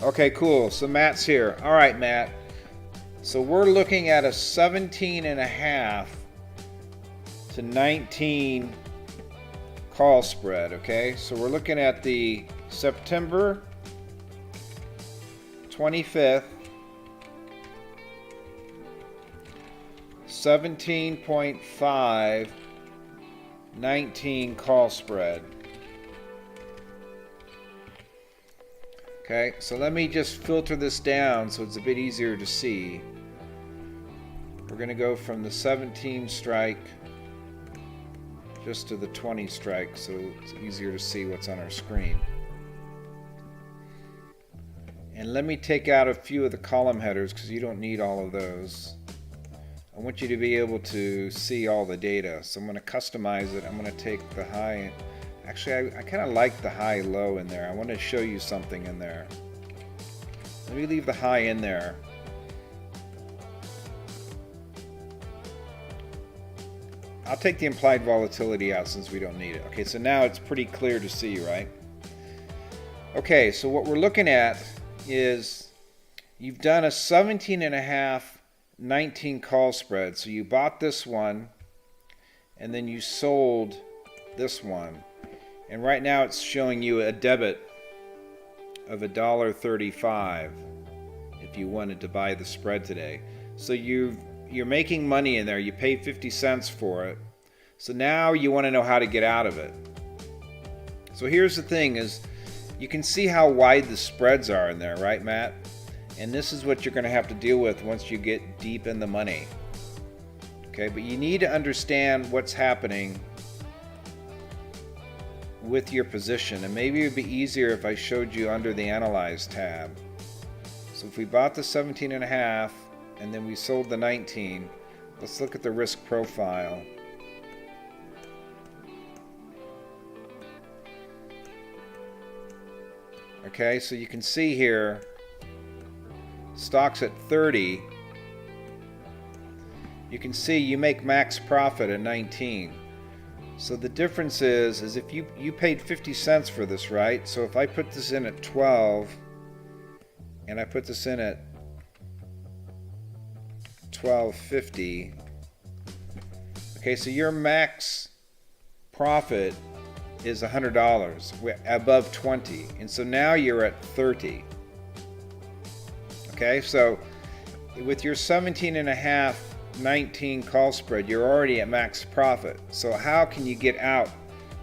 Okay, cool. So Matt's here. All right, Matt. So we're looking at a 17.5 to 19 call spread, okay? So we're looking at the September 25th, 17.5, 19 call spread. Okay, so let me just filter this down so it's a bit easier to see. We're going to go from the 17 strike just to the 20 strike so it's easier to see what's on our screen. And let me take out a few of the column headers because you don't need all of those. I want you to be able to see all the data. So I'm going to customize it. I'm going to take the high. Actually, I kind of like the high-low in there. I want to show you something in there. Let me leave the high in there. I'll take the implied volatility out since we don't need it. Okay, so now it's pretty clear to see, right? Okay, so what we're looking at is you've done a 17.5, 19 call spread. So you bought this one, and then you sold this one. And right now it's showing you a debit of $1.35 if you wanted to buy the spread today. So you're making money in there. You paid 50 cents for it. So now you want to know how to get out of it. So here's the thing is you can see how wide the spreads are in there, right, Matt? And this is what you're going to have to deal with once you get deep in the money. Okay, but you need to understand what's happening with your position, and maybe it would be easier if I showed you under the Analyze tab. So if we bought the 17.5 and then we sold the 19, let's look at the risk profile. Okay, so you can see here stocks at 30. You can see you make max profit at 19. So the difference is if you paid 50 cents for this, right? So if I put this in at 12 and I put this in at 12.50, okay, so your max profit is $100 above 20, and so now you're at 30. Okay, so with your 17.5 19 call spread, you're already at max profit. So how can you get out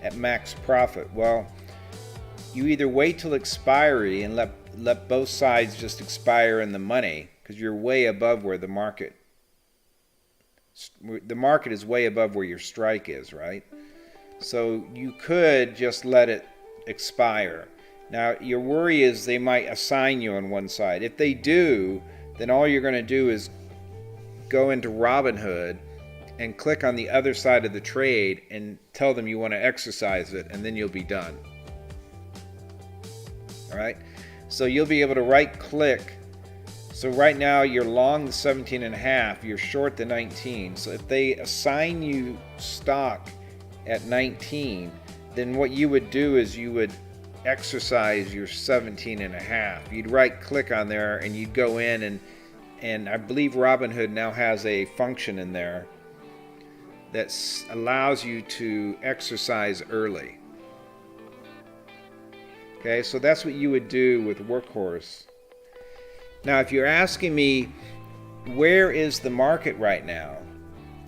at max profit? Well, you either wait till expiry and let both sides just expire in the money, because you're way above where the market is way above where your strike is, right? So you could just let it expire. Now your worry is they might assign you on one side. If they do, then all you're going to do is go into Robinhood and click on the other side of the trade and tell them you want to exercise it, and then you'll be done. All right, so you'll be able to right click. So right now you're long the 17.5, you're short the 19. So if they assign you stock at 19, then what you would do is you would exercise your 17.5. You'd right click on there and you'd go in, and I believe Robinhood now has a function in there that allows you to exercise early. Okay, so that's what you would do with Workhorse. Now, if you're asking me, where is the market right now?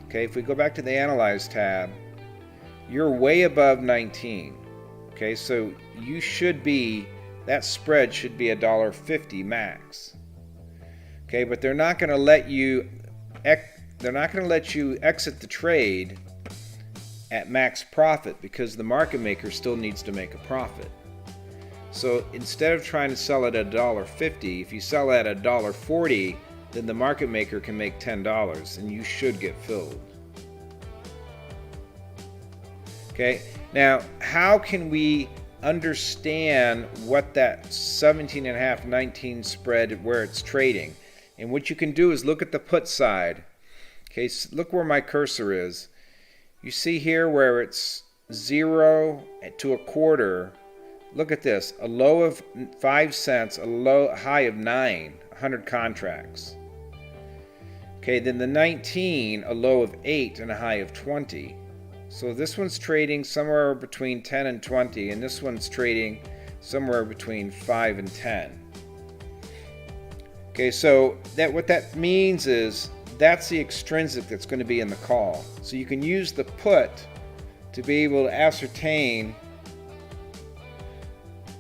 Okay, if we go back to the Analyze tab, you're way above 19. Okay, so you should be, that spread should be $1.50 max. Okay, but they're not going to let you exit the trade at max profit because the market maker still needs to make a profit. So instead of trying to sell it at $1.50, if you sell at $1.40, then the market maker can make $10 and you should get filled. Okay, now how can we understand what that 17.5, 19 spread, where it's trading? And what you can do is look at the put side. Okay, so look where my cursor is. You see here where it's 0 to a quarter, Look at this, a low of 5 cents, a high of 9, 100 contracts. Okay, then the 19, a low of 8 and a high of 20. So this one's trading somewhere between 10 and 20, and this one's trading somewhere between 5 and 10. Okay, so what that means is that's the extrinsic that's going to be in the call. So you can use the put to be able to ascertain.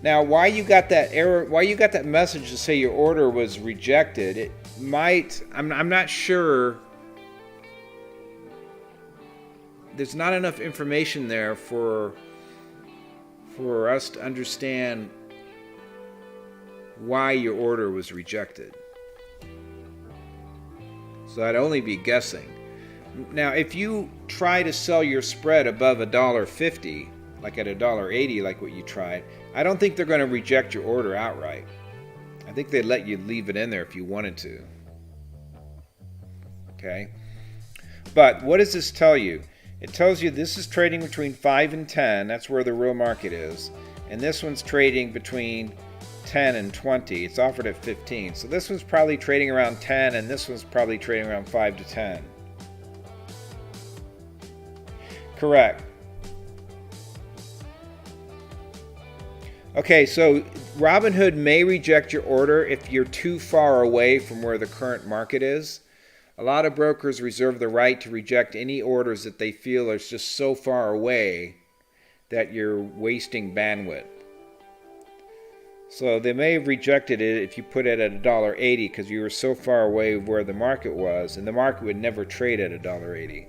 Now, why you got that error, why you got that message to say your order was rejected, it might, I'm not sure. There's not enough information there for us to understand why your order was rejected. So I'd only be guessing. Now, if you try to sell your spread above $1.50, like at $1.80, like what you tried, I don't think they're going to reject your order outright. I think they'd let you leave it in there if you wanted to. Okay? But what does this tell you? It tells you this is trading between 5 and 10. That's where the real market is. And this one's trading between 10 and 20. It's offered at 15. So this one's probably trading around 10, and this one's probably trading around 5 to 10. Correct. Okay, so Robinhood may reject your order if you're too far away from where the current market is. A lot of brokers reserve the right to reject any orders that they feel are just so far away that you're wasting bandwidth. So they may have rejected it if you put it at $1.80 because you were so far away where the market was, and the market would never trade at $1.80.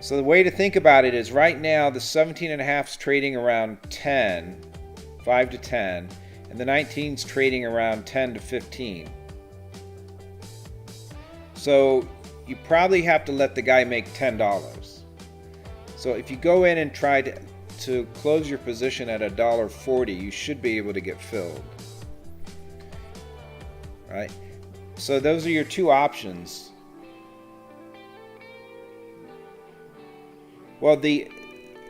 So the way to think about it is right now the 17.5 is trading around 10, 5 to 10, and the 19 is trading around 10 to 15. So you probably have to let the guy make $10. So if you go in and try to close your position at $1.40, you should be able to get filled. Right? So those are your two options. Well,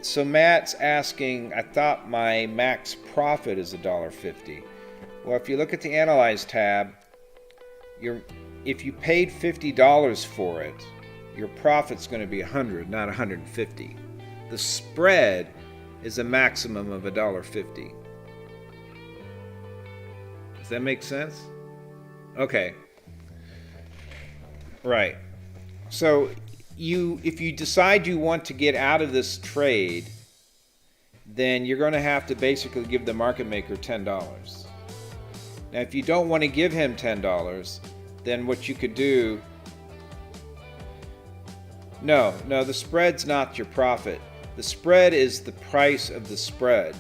so Matt's asking, I thought my max profit is $1.50. Well, if you look at the Analyze tab, if you paid $50 for it, your profit's going to be $100, not $150. The spread is a maximum of $1.50. Does that make sense? Okay. Right. So if you decide you want to get out of this trade, then you're going to have to basically give the market maker $10. Now, if you don't want to give him $10, then what you could do, no, the spread's not your profit. The spread is the price of the spread.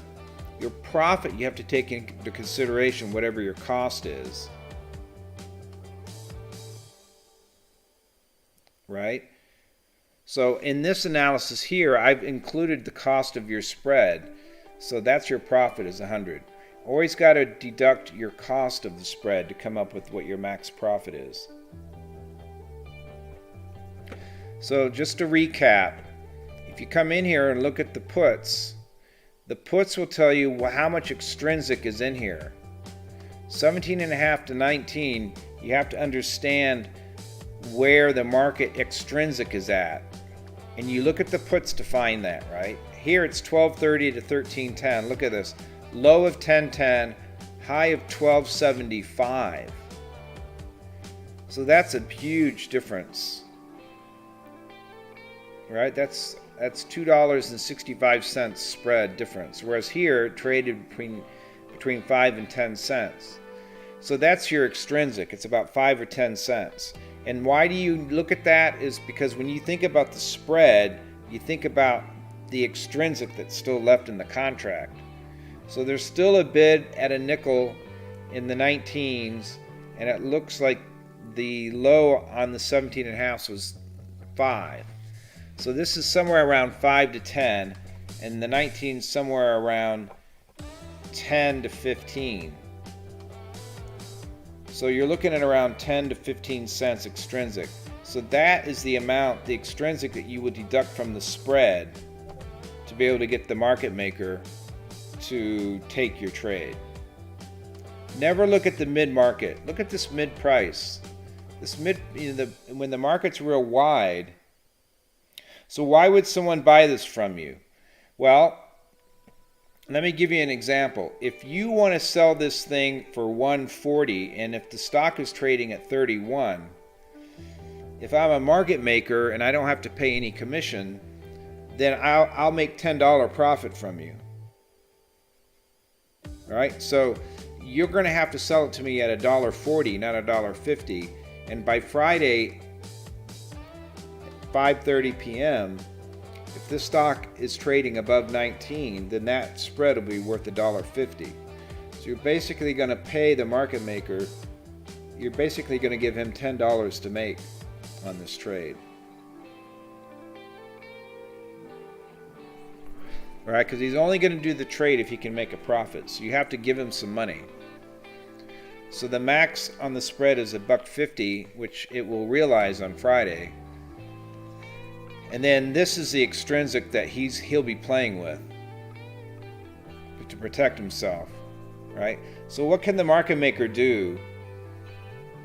Your profit, you have to take into consideration whatever your cost is. Right? So in this analysis here, I've included the cost of your spread. So that's your profit is 100. Always got to deduct your cost of the spread to come up with what your max profit is. So just to recap, if you come in here and look at the puts will tell you how much extrinsic is in here. 17.5 to 19, you have to understand where the market extrinsic is at. And you look at the puts to find that, right? Here it's 1230 to 1310. Look at this. Low of 1010, high of 1275. So that's a huge difference. Right? That's $2.65 spread difference. Whereas here it traded between 5 and 10 cents. So that's your extrinsic. It's about 5 or 10 cents. And why do you look at that is because when you think about the spread, you think about the extrinsic that's still left in the contract. So there's still a bid at a nickel in the 19s, and it looks like the low on the 17.5 was 5. So this is somewhere around 5 to 10, and the 19 somewhere around 10 to 15. So you're looking at around 10 to 15 cents extrinsic. So that is the amount, the extrinsic that you would deduct from the spread to be able to get the market maker to take your trade. Never look at the mid-market. Look at this mid-price. This when the market's real wide. So why would someone buy this from you? Well, let me give you an example. If you want to sell this thing for 140 and if the stock is trading at 31, if I'm a market maker and I don't have to pay any commission, then I'll make $10 profit from you. All right, so you're going to have to sell it to me at $1.40, not $1.50. And by Friday, 5:30 p.m., if this stock is trading above 19, then that spread will be worth $1.50. So you're basically going to pay the market maker, you're basically going to give him $10 to make on this trade. All right, because he's only going to do the trade if he can make a profit. So you have to give him some money. So the max on the spread is $1.50, which it will realize on Friday. And then this is the extrinsic that he'll be playing with to protect himself, right? So what can the market maker do?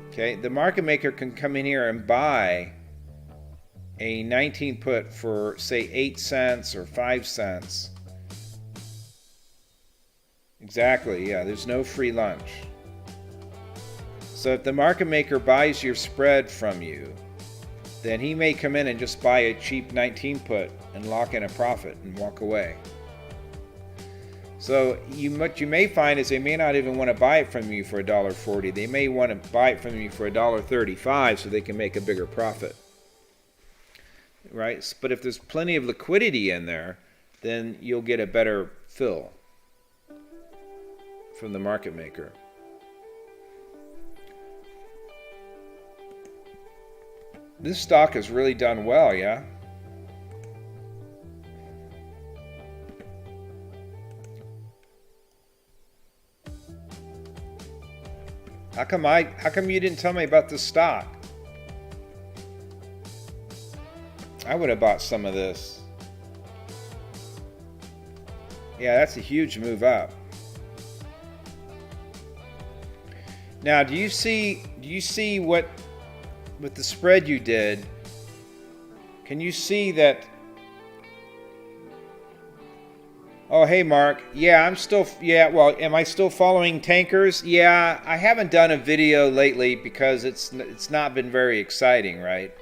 Okay, the market maker can come in here and buy a 19 put for say 8 cents or 5 cents. Exactly, yeah, there's no free lunch. So if the market maker buys your spread from you, then he may come in and just buy a cheap 19 put and lock in a profit and walk away. So what you may find is they may not even want to buy it from you for $1.40. They may want to buy it from you for $1.35 so they can make a bigger profit. Right? But if there's plenty of liquidity in there, then you'll get a better fill from the market maker. This stock has really done well, yeah? How come you didn't tell me about this stock? I would have bought some of this. Yeah, that's a huge move up. Now, do you see what with the spread you did? Can you see that? Oh, hey Mark. Yeah, well, am I still following tankers? Yeah, I haven't done a video lately because it's not been very exciting, right?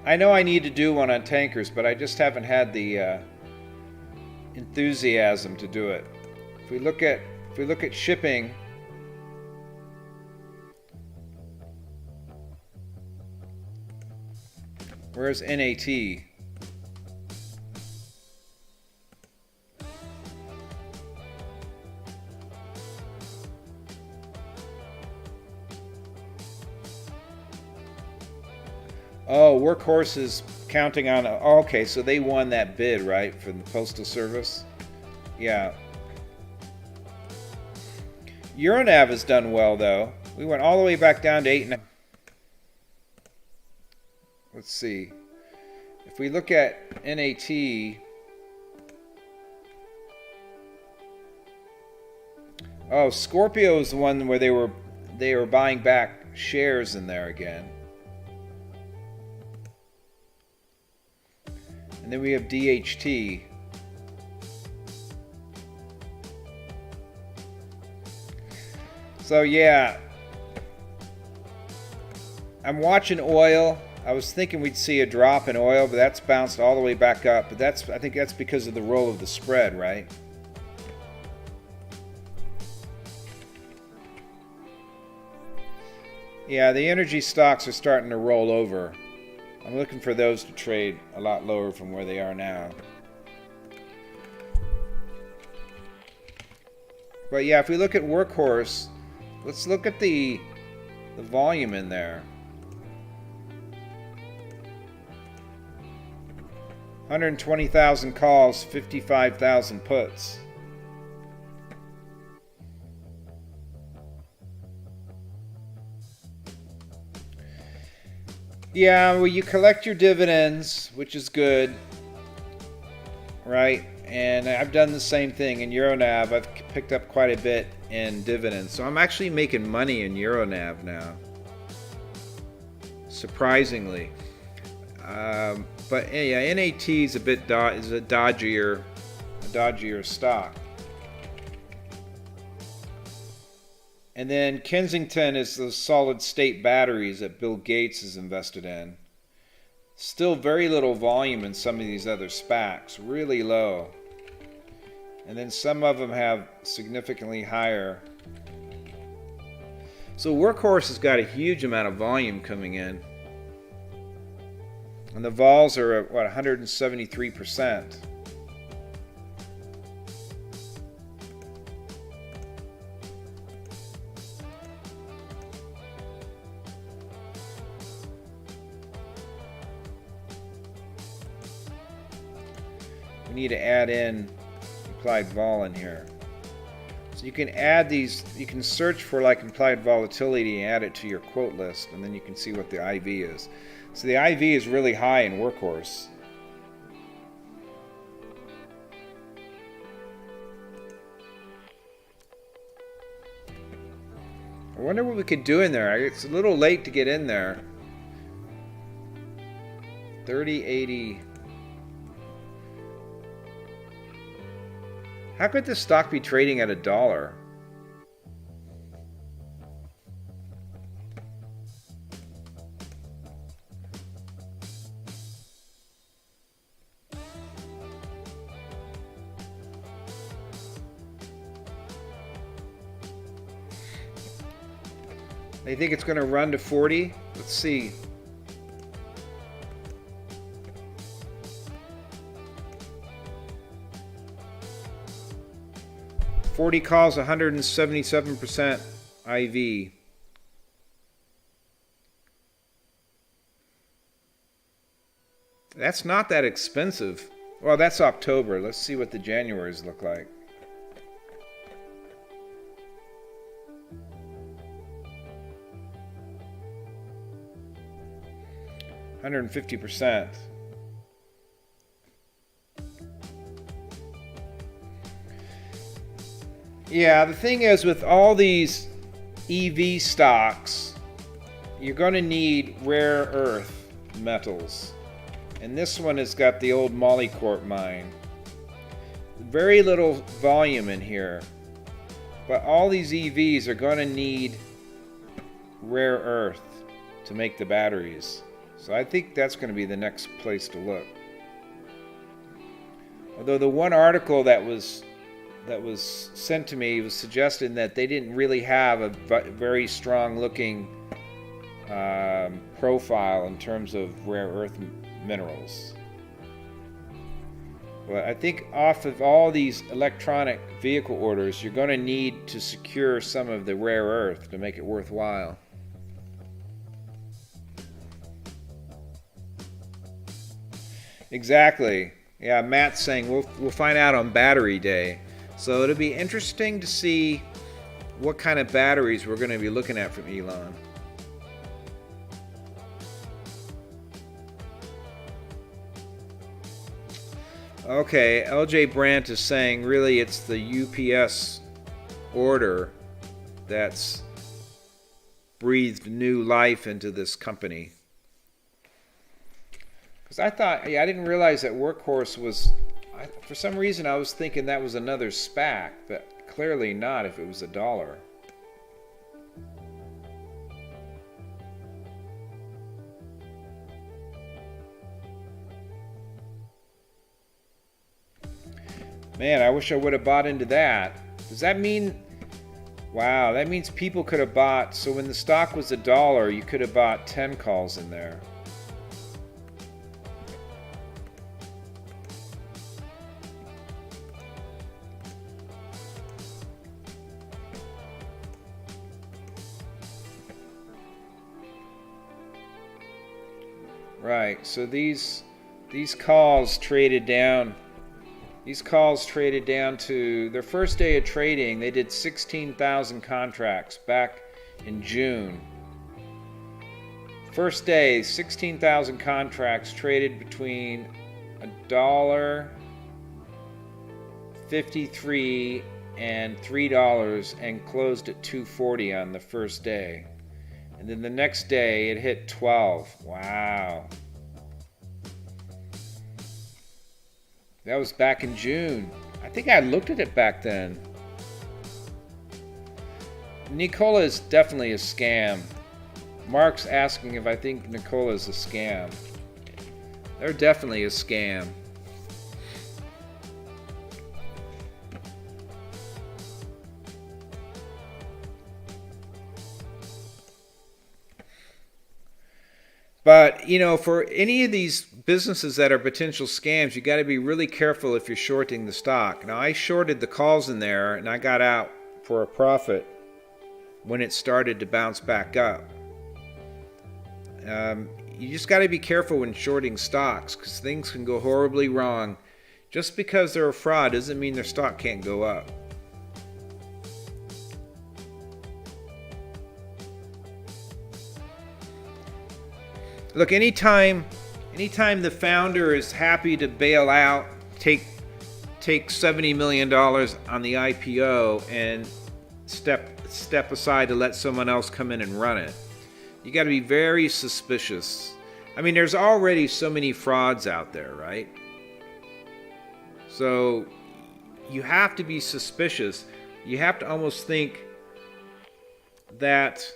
I know I need to do one on tankers, but I just haven't had the enthusiasm to do it. If we look at shipping, where's NAT? Oh, Workhorse is counting on. Oh, okay, so they won that bid, right, from the Postal Service? Yeah. Euronav has done well, though. We went all the way back down to 8.5. Let's see. If we look at NAT, oh, Scorpio is the one where they were buying back shares in there again. And then we have DHT. So yeah, I'm watching oil. I was thinking we'd see a drop in oil, but that's bounced all the way back up. But I think that's because of the roll of the spread, right? Yeah, the energy stocks are starting to roll over. I'm looking for those to trade a lot lower from where they are now. But yeah, if we look at Workhorse, let's look at the volume in there. 120,000 calls, 55,000 puts. Yeah, well, you collect your dividends, which is good. right? And I've done the same thing in Euronav. I've picked up quite a bit in dividends. So I'm actually making money in Euronav now, surprisingly. But yeah, NAT is a dodgier stock. And then Kensington is the solid state batteries that Bill Gates is invested in. Still very little volume in some of these other SPACs, really low. And then some of them have significantly higher. So Workhorse has got a huge amount of volume coming in. And the vols are at, what, 173%. We need to add in implied vol in here. So you can add these, you can search for like implied volatility and add it to your quote list, and then you can see what the IV is. So the IV is really high in Workhorse. I wonder what we could do in there. It's a little late to get in there. 3080. How could this stock be trading at $1? They think it's going to run to 40? Let's see. $40 calls 177% IV. That's not that expensive. Well, that's October. Let's see what the Januaries look like. $150%. Yeah, the thing is with all these EV stocks, you're going to need rare earth metals. And this one has got the old Molycorp mine. Very little volume in here. But all these EVs are going to need rare earth to make the batteries. So I think that's going to be the next place to look. Although the one article that was sent to me was suggesting that they didn't really have a very strong looking profile in terms of rare earth minerals. Well, I think off of all these electronic vehicle orders, you're going to need to secure some of the rare earth to make it worthwhile. Exactly. Yeah, Matt's saying we'll find out on battery day. So it'll be interesting to see what kind of batteries we're going to be looking at from Elon. Okay, LJ Brandt is saying really it's the UPS order that's breathed new life into this company. Because I thought, I didn't realize that Workhorse was, for some reason I was thinking that was another SPAC, but clearly not if it was $1. Man, I wish I would have bought into that. Does that mean, wow, that means people could have bought, so when the stock was $1, you could have bought 10 calls in there. Right, so these calls traded down. These calls traded down to their first day of trading. They did 16,000 contracts back in June. First day, 16,000 contracts traded between $1 53 and $3 and closed at 240 on the first day. And then the next day it hit 12. Wow. That was back in June. I think I looked at it back then. Nikola is definitely a scam. Mark's asking if I think Nikola is a scam. They're definitely a scam. But, you know, for any of these businesses that are potential scams, you got to be really careful if you're shorting the stock. Now, I shorted the calls in there, and I got out for a profit when it started to bounce back up. You just got to be careful when shorting stocks, because things can go horribly wrong. Just because they're a fraud doesn't mean their stock can't go up. Look, anytime the founder is happy to bail out, take $70 million on the IPO and step aside to let someone else come in and run it, you got to be very suspicious. I mean, there's already so many frauds out there, right? So you have to be suspicious. You have to almost think that,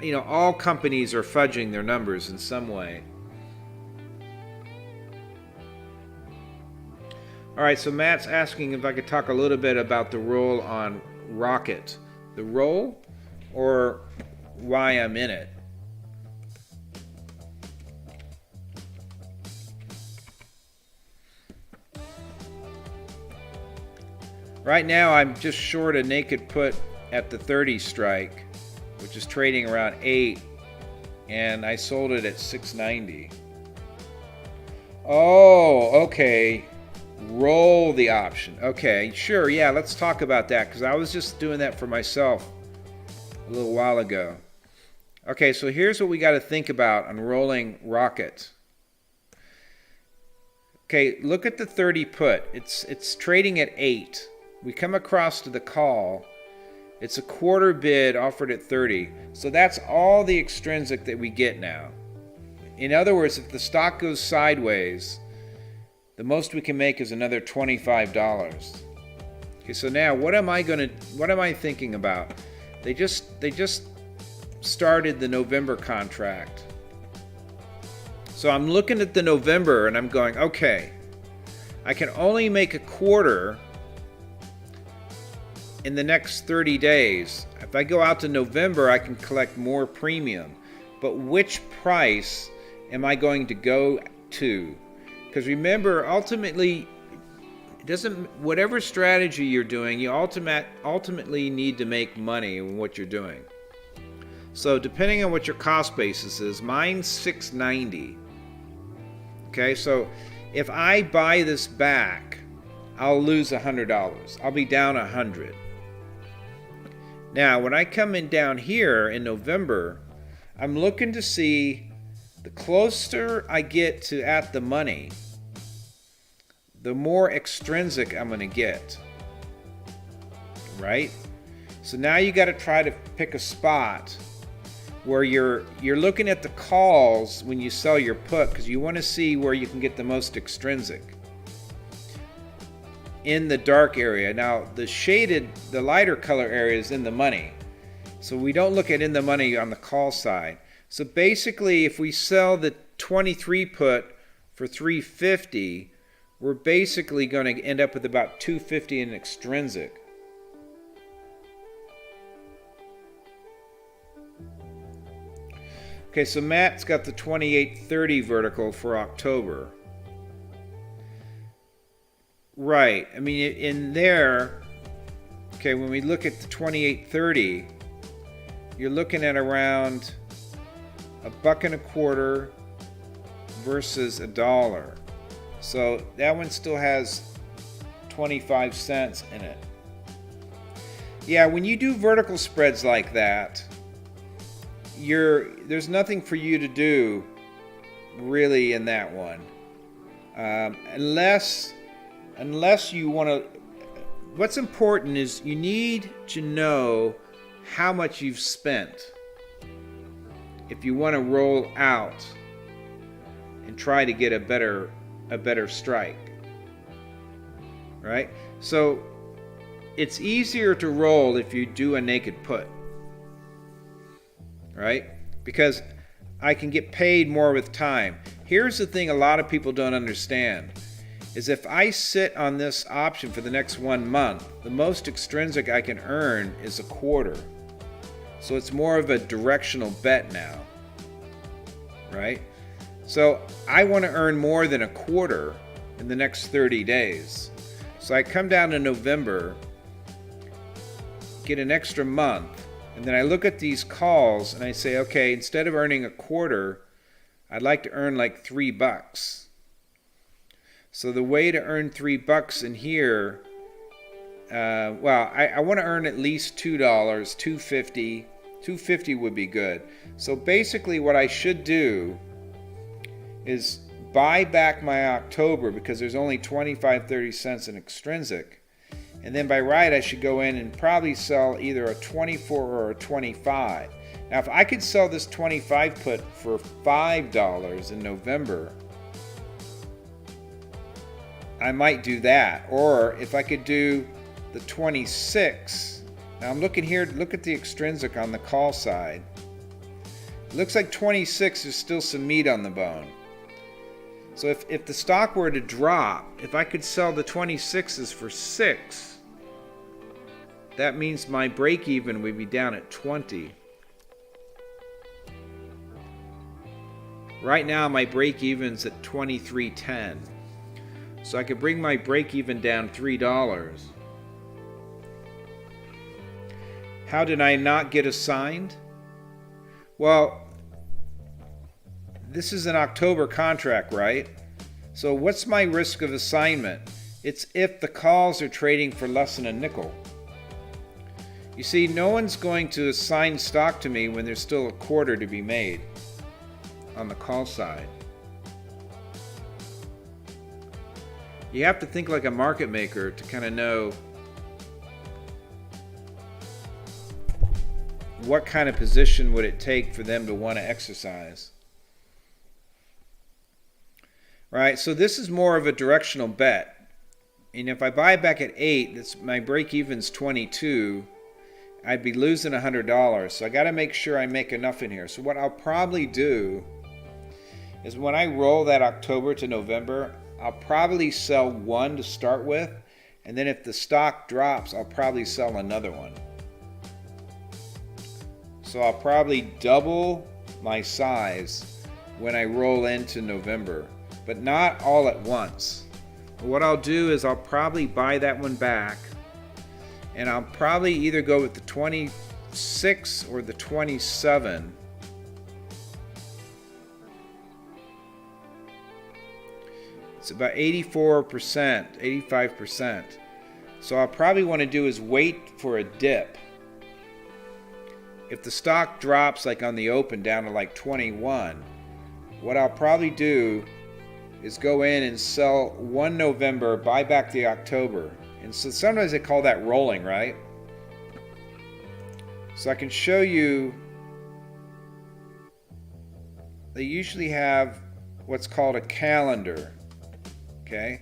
you know, all companies are fudging their numbers in some way. All right, so Matt's asking if I could talk a little bit about the role on Rocket. The role or why I'm in it? Right now, I'm just short a naked put at the 30 strike, which is trading around 8, and I sold it at 690. Oh, okay. Roll the option. Okay, sure, yeah, let's talk about that, because I was just doing that for myself a little while ago. Okay, so here's what we got to think about on rolling Rocket. Okay, look at the 30 put. It's trading at 8. We come across to the call. It's a quarter bid offered at 30. So that's all the extrinsic that we get now. In other words, if the stock goes sideways, the most we can make is another $25. Okay, so now what am I thinking about? They just started the November contract. So I'm looking at the November and I'm going, okay, I can only make a quarter in the next 30 days. If I go out to November, I can collect more premium. But which price am I going to go to? Because remember, ultimately, it doesn't, whatever strategy you're doing, you ultimately need to make money in what you're doing. So depending on what your cost basis is, mine's 690. Okay, so if I buy this back, I'll lose $100. I'll be down 100. Now, when I come in down here in November, I'm looking to see the closer I get to at the money, the more extrinsic I'm going to get. Right? So now you got to try to pick a spot where you're looking at the calls when you sell your put, because you want to see where you can get the most extrinsic in the dark area. Now the lighter color area is in the money, so we don't look at in the money on the call side. So basically, if we sell the 23 put for 350, we're basically going to end up with about 250 in extrinsic. Okay, so Matt's got the 2830 vertical for October. Right. I mean, in there, okay, when we look at the 2830, you're looking at around $1.25 versus $1. So that one still has 25 cents in it. Yeah, when you do vertical spreads like that, there's nothing for you to do really in that one, unless unless you want to, what's important is you need to know how much you've spent if you want to roll out and try to get a better strike, right? So it's easier to roll if you do a naked put, right? Because I can get paid more with time. Here's the thing a lot of people don't understand, is if I sit on this option for the next 1 month, the most extrinsic I can earn is a quarter. So it's more of a directional bet now, right? So I want to earn more than a quarter in the next 30 days. So I come down to November, get an extra month, and then I look at these calls and I say, okay, instead of earning a quarter, I'd like to earn like $3. So the way to earn $3 in here, I want to earn at least $2, $2.50. $2.50 would be good. So basically what I should do is buy back my October, because there's only 25-30 cents in extrinsic. And then by right, I should go in and probably sell either a 24 or a 25. Now, if I could sell this 25 put for $5 in November, I might do that. Or if I could do the 26. Now I'm looking here, look at the extrinsic on the call side. It looks like 26 is still some meat on the bone. So if the stock were to drop, if I could sell the 26s for 6, that means my break even would be down at 20. Right now my break even's at 23.10. So I could bring my break even down $3. How did I not get assigned? Well, this is an October contract, right? So what's my risk of assignment? It's if the calls are trading for less than a nickel. You see, no one's going to assign stock to me when there's still a quarter to be made on the call side. You have to think like a market maker to kind of know what kind of position would it take for them to want to exercise. Right, so this is more of a directional bet. And if I buy back at 8, my break even's 22, I'd be losing $100. So I got to make sure I make enough in here. So what I'll probably do is when I roll that October to November, I'll probably sell one to start with, and then if the stock drops, I'll probably sell another one. So I'll probably double my size when I roll into November, but not all at once. What I'll do is I'll probably buy that one back, and I'll probably either go with the 26 or the 27. It's about 84%, 85%. So I'll probably want to do is wait for a dip. If the stock drops like on the open down to like 21, what I'll probably do is go in and sell one November, buy back the October. And so sometimes they call that rolling, right? So I can show you, they usually have what's called a calendar. Okay,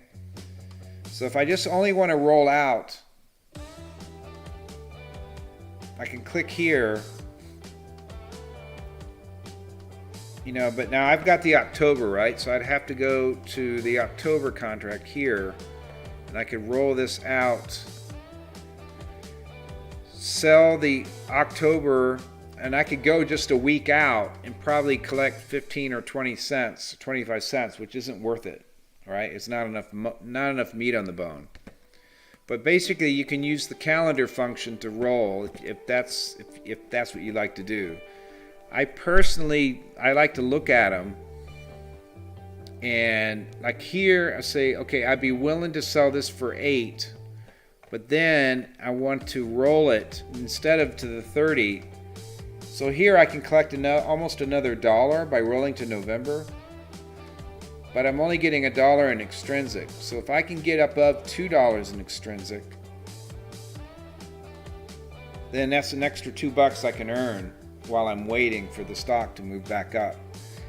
so if I just only want to roll out, I can click here, but now I've got the October, right? So I'd have to go to the October contract here, and I could roll this out, sell the October, and I could go just a week out and probably collect 15 or 20 cents, 25 cents, which isn't worth it. Right? It's not enough meat on the bone. But basically, you can use the calendar function to roll if that's what you like to do. I like to look at them, and like here, I say, okay, I'd be willing to sell this for 8, but then I want to roll it instead of to the 30. So here I can collect almost another $1 by rolling to November. but I'm only getting $1 in extrinsic. So if I can get above $2 in extrinsic, then that's an extra $2 I can earn while I'm waiting for the stock to move back up.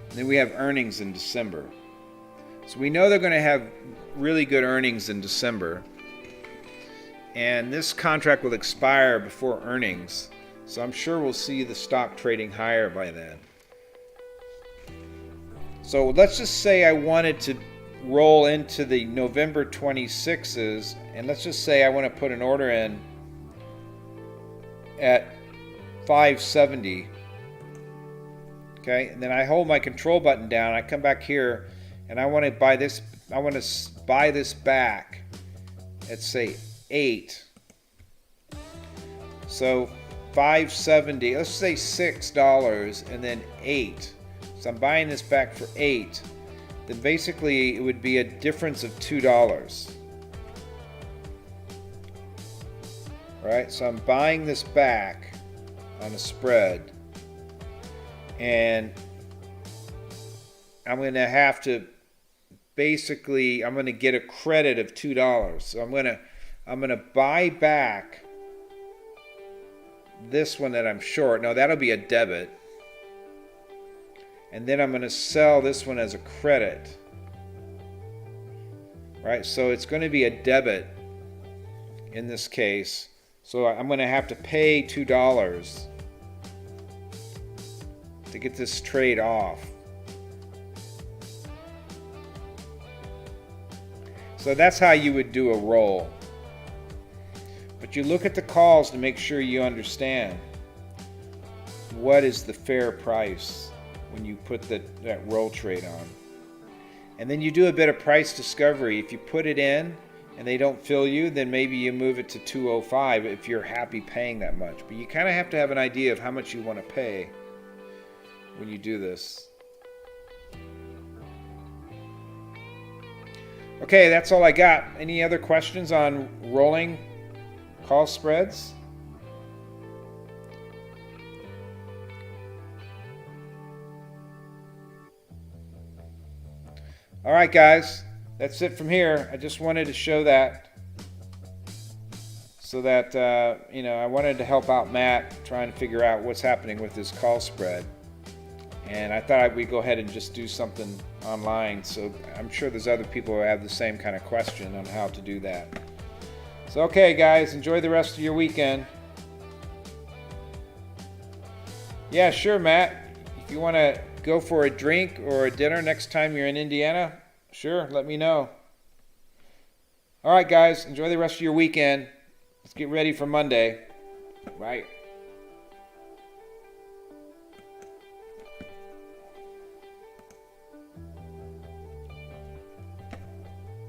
And then we have earnings in December. So we know they're going to have really good earnings in December. And this contract will expire before earnings. So I'm sure we'll see the stock trading higher by then. So let's just say I wanted to roll into the November 26s, and let's just say I want to put an order in at 570. Okay, and then I hold my control button down. I come back here, and I want to buy this. I want to buy this back at say 8. So 570. Let's say $6, and then 8. So I'm buying this back for 8. Then basically it would be a difference of $2. Right? So I'm buying this back on a spread, and I'm going to have to basically, I'm going to get a credit of $2. So I'm going to buy back this one that I'm short. Now that'll be a debit. And then I'm going to sell this one as a credit. Right? So it's going to be a debit in this case. So I'm going to have to pay $2 to get this trade off. So that's how you would do a roll. But you look at the calls to make sure you understand what is the fair price when you put that roll trade on. And then you do a bit of price discovery. If you put it in and they don't fill you, then maybe you move it to 205 if you're happy paying that much. But you kind of have to have an idea of how much you want to pay when you do this. Okay, that's all I got. Any other questions on rolling call spreads? All right, guys, that's it from here. I just wanted to show that so that, I wanted to help out Matt trying to figure out what's happening with his call spread. And I thought we'd go ahead and just do something online. So I'm sure there's other people who have the same kind of question on how to do that. So, okay, guys, enjoy the rest of your weekend. Yeah, sure, Matt. If you want to go for a drink or a dinner next time you're in Indiana, sure, let me know. All right, guys, enjoy the rest of your weekend. Let's get ready for Monday. Bye.